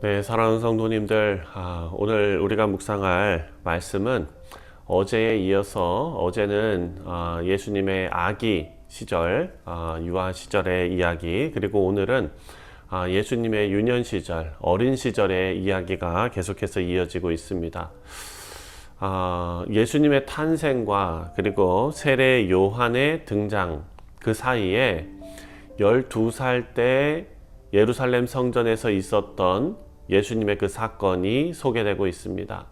네, 사랑하는 성도님들, 오늘 우리가 묵상할 말씀은 어제에 이어서 어제는 예수님의 아기 시절, 유아 시절의 이야기, 그리고 오늘은 예수님의 유년 시절, 어린 시절의 이야기가 계속해서 이어지고 있습니다. 예수님의 탄생과 그리고 세례 요한의 등장 그 사이에 12살 때 예루살렘 성전에서 있었던 예수님의 그 사건이 소개되고 있습니다.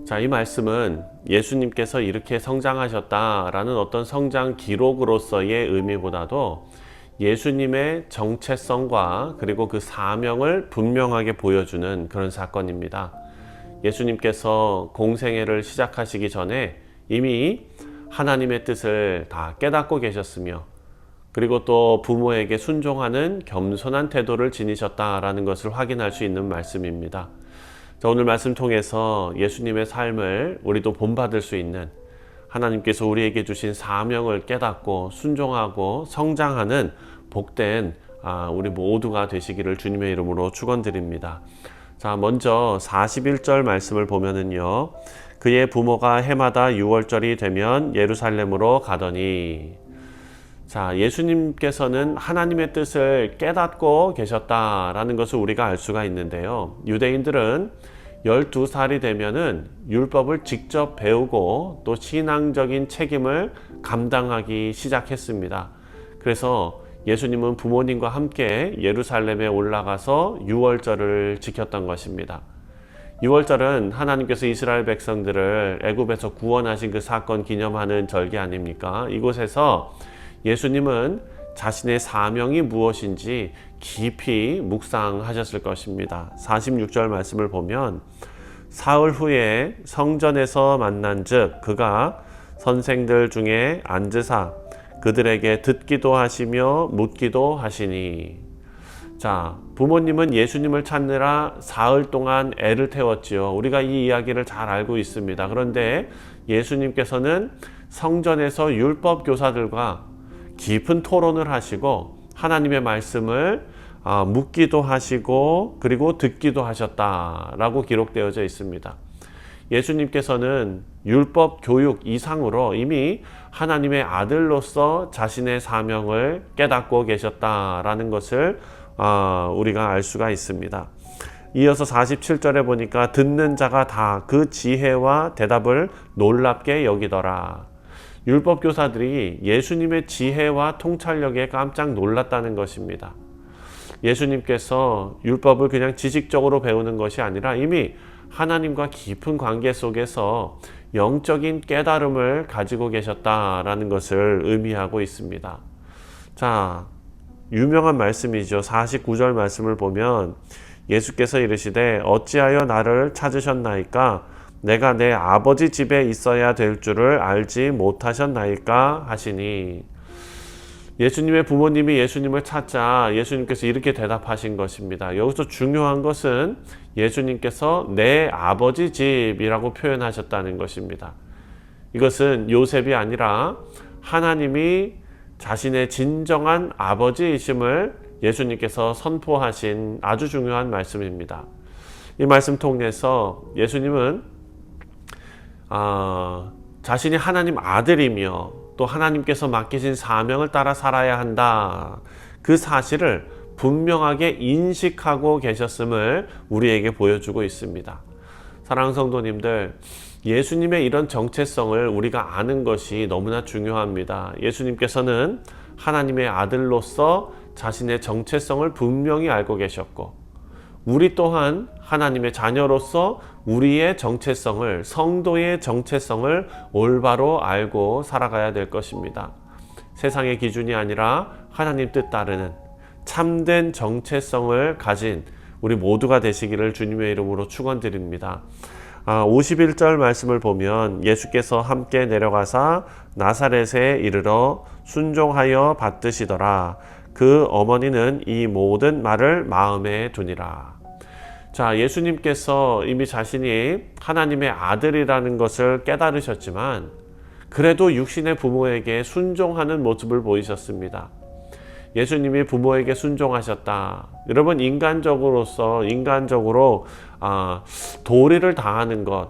자, 이 말씀은 예수님께서 이렇게 성장하셨다라는 어떤 성장 기록으로서의 의미보다도 예수님의 정체성과 그리고 그 사명을 분명하게 보여주는 그런 사건입니다. 예수님께서 공생애를 시작하시기 전에 이미 하나님의 뜻을 다 깨닫고 계셨으며, 그리고 또 부모에게 순종하는 겸손한 태도를 지니셨다라는 것을 확인할 수 있는 말씀입니다. 자, 오늘 말씀 통해서 예수님의 삶을 우리도 본받을 수 있는, 하나님께서 우리에게 주신 사명을 깨닫고 순종하고 성장하는 복된 우리 모두가 되시기를 주님의 이름으로 축원드립니다. 자, 먼저 41절 말씀을 보면은요, 그의 부모가 해마다 유월절이 되면 예루살렘으로 가더니. 자, 예수님께서는 하나님의 뜻을 깨닫고 계셨다라는 것을 우리가 알 수가 있는데요. 유대인들은 12살이 되면은 율법을 직접 배우고 또 신앙적인 책임을 감당하기 시작했습니다. 그래서 예수님은 부모님과 함께 예루살렘에 올라가서 유월절을 지켰던 것입니다. 유월절은 하나님께서 이스라엘 백성들을 애굽에서 구원하신 그 사건 기념하는 절기 아닙니까? 이곳에서 예수님은 자신의 사명이 무엇인지 깊이 묵상하셨을 것입니다. 46절 말씀을 보면 사흘 후에 성전에서 만난즉 그가 선생들 중에 앉으사 그들에게 듣기도 하시며 묻기도 하시니. 자, 부모님은 예수님을 찾느라 사흘 동안 애를 태웠지요. 우리가 이 이야기를 잘 알고 있습니다. 그런데 예수님께서는 성전에서 율법 교사들과 깊은 토론을 하시고 하나님의 말씀을 묻기도 하시고 그리고 듣기도 하셨다라고 기록되어져 있습니다. 예수님께서는 율법 교육 이상으로 이미 하나님의 아들로서 자신의 사명을 깨닫고 계셨다라는 것을 우리가 알 수가 있습니다. 이어서 47절에 보니까 듣는 자가 다 그 지혜와 대답을 놀랍게 여기더라. 율법 교사들이 예수님의 지혜와 통찰력에 깜짝 놀랐다는 것입니다. 예수님께서 율법을 그냥 지식적으로 배우는 것이 아니라 이미 하나님과 깊은 관계 속에서 영적인 깨달음을 가지고 계셨다라는 것을 의미하고 있습니다. 자, 유명한 말씀이죠. 49절 말씀을 보면 예수께서 이르시되 어찌하여 나를 찾으셨나이까? 내가 내 아버지 집에 있어야 될 줄을 알지 못하셨나이까 하시니. 예수님의 부모님이 예수님을 찾자 예수님께서 이렇게 대답하신 것입니다. 여기서 중요한 것은 예수님께서 내 아버지 집이라고 표현하셨다는 것입니다. 이것은 요셉이 아니라 하나님이 자신의 진정한 아버지이심을 예수님께서 선포하신 아주 중요한 말씀입니다. 이 말씀 통해서 예수님은 자신이 하나님 아들이며 또 하나님께서 맡기신 사명을 따라 살아야 한다, 그 사실을 분명하게 인식하고 계셨음을 우리에게 보여주고 있습니다. 사랑하는 성도님들, 예수님의 이런 정체성을 우리가 아는 것이 너무나 중요합니다. 예수님께서는 하나님의 아들로서 자신의 정체성을 분명히 알고 계셨고, 우리 또한 하나님의 자녀로서 우리의 정체성을, 성도의 정체성을 올바로 알고 살아가야 될 것입니다. 세상의 기준이 아니라 하나님 뜻 따르는 참된 정체성을 가진 우리 모두가 되시기를 주님의 이름으로 축원드립니다. 51절 말씀을 보면 예수께서 함께 내려가사 나사렛에 이르러 순종하여 받드시더라. 그 어머니는 이 모든 말을 마음에 두니라. 자, 예수님께서 이미 자신이 하나님의 아들이라는 것을 깨달으셨지만 그래도 육신의 부모에게 순종하는 모습을 보이셨습니다. 예수님이 부모에게 순종하셨다. 여러분, 인간적으로 도리를 다하는 것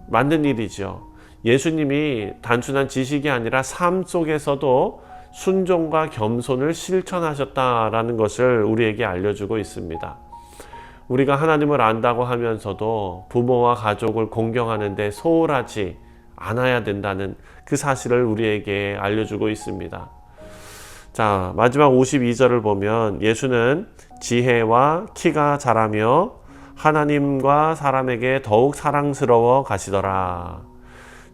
맞는 일이죠. 예수님이 단순한 지식이 아니라 삶 속에서도 순종과 겸손을 실천하셨다라는 것을 우리에게 알려주고 있습니다. 우리가 하나님을 안다고 하면서도 부모와 가족을 공경하는데 소홀하지 않아야 된다는 그 사실을 우리에게 알려주고 있습니다. 자, 마지막 52절을 보면 예수는 지혜와 키가 자라며 하나님과 사람에게 더욱 사랑스러워 가시더라.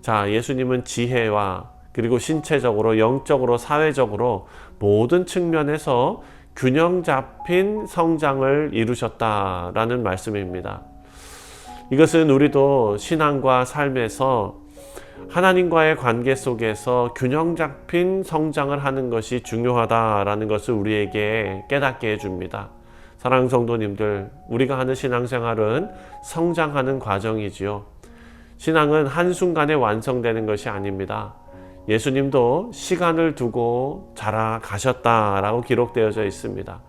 자, 예수님은 지혜와 그리고 신체적으로, 영적으로, 사회적으로 모든 측면에서 균형 잡힌 성장을 이루셨다라는 말씀입니다. 이것은 우리도 신앙과 삶에서 하나님과의 관계 속에서 균형 잡힌 성장을 하는 것이 중요하다라는 것을 우리에게 깨닫게 해줍니다. 사랑하는 성도님들, 우리가 하는 신앙생활은 성장하는 과정이지요. 신앙은 한순간에 완성되는 것이 아닙니다. 예수님도 시간을 두고 자라가셨다라고 기록되어져 있습니다.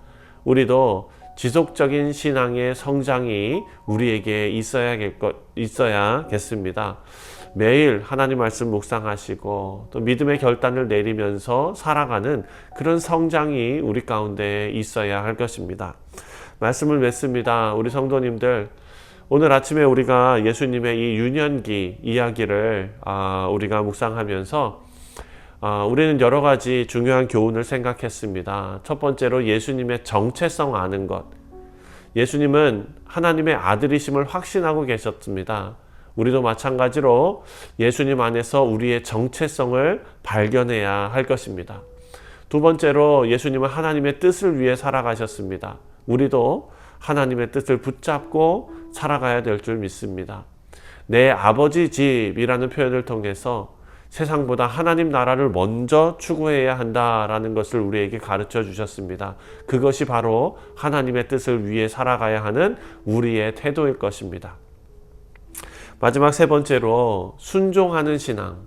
우리도 지속적인 신앙의 성장이 우리에게 있어야겠습니다. 매일 하나님 말씀 묵상하시고 또 믿음의 결단을 내리면서 살아가는 그런 성장이 우리 가운데 있어야 할 것입니다. 말씀을 맺습니다. 우리 성도님들, 오늘 아침에 우리가 예수님의 이 유년기 이야기를 우리가 묵상하면서 우리는 여러 가지 중요한 교훈을 생각했습니다. 첫 번째로 예수님의 정체성 아는 것. 예수님은 하나님의 아들이심을 확신하고 계셨습니다. 우리도 마찬가지로 예수님 안에서 우리의 정체성을 발견해야 할 것입니다. 두 번째로 예수님은 하나님의 뜻을 위해 살아가셨습니다. 우리도 하나님의 뜻을 붙잡고 살아가야 될 줄 믿습니다. 내 아버지 집이라는 표현을 통해서 세상보다 하나님 나라를 먼저 추구해야 한다라는 것을 우리에게 가르쳐 주셨습니다. 그것이 바로 하나님의 뜻을 위해 살아가야 하는 우리의 태도일 것입니다. 마지막 세 번째로 순종하는 신앙.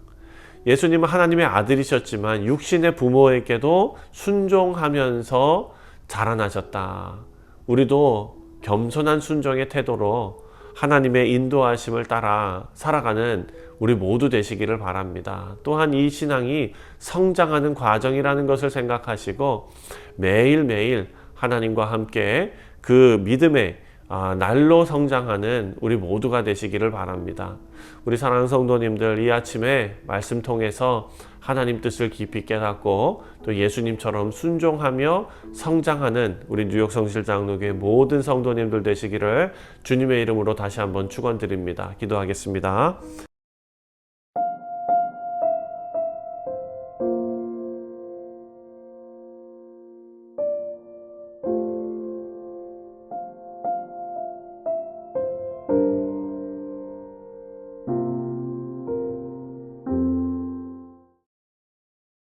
예수님은 하나님의 아들이셨지만 육신의 부모에게도 순종하면서 자라나셨다. 우리도 겸손한 순종의 태도로 하나님의 인도하심을 따라 살아가는 우리 모두 되시기를 바랍니다. 또한 이 신앙이 성장하는 과정이라는 것을 생각하시고 매일매일 하나님과 함께 그 믿음의 날로 성장하는 우리 모두가 되시기를 바랍니다. 우리 사랑하는 성도님들, 이 아침에 말씀 통해서 하나님 뜻을 깊이 깨닫고 또 예수님처럼 순종하며 성장하는 우리 뉴욕 성실장로교회 모든 성도님들 되시기를 주님의 이름으로 다시 한번 축원드립니다. 기도하겠습니다.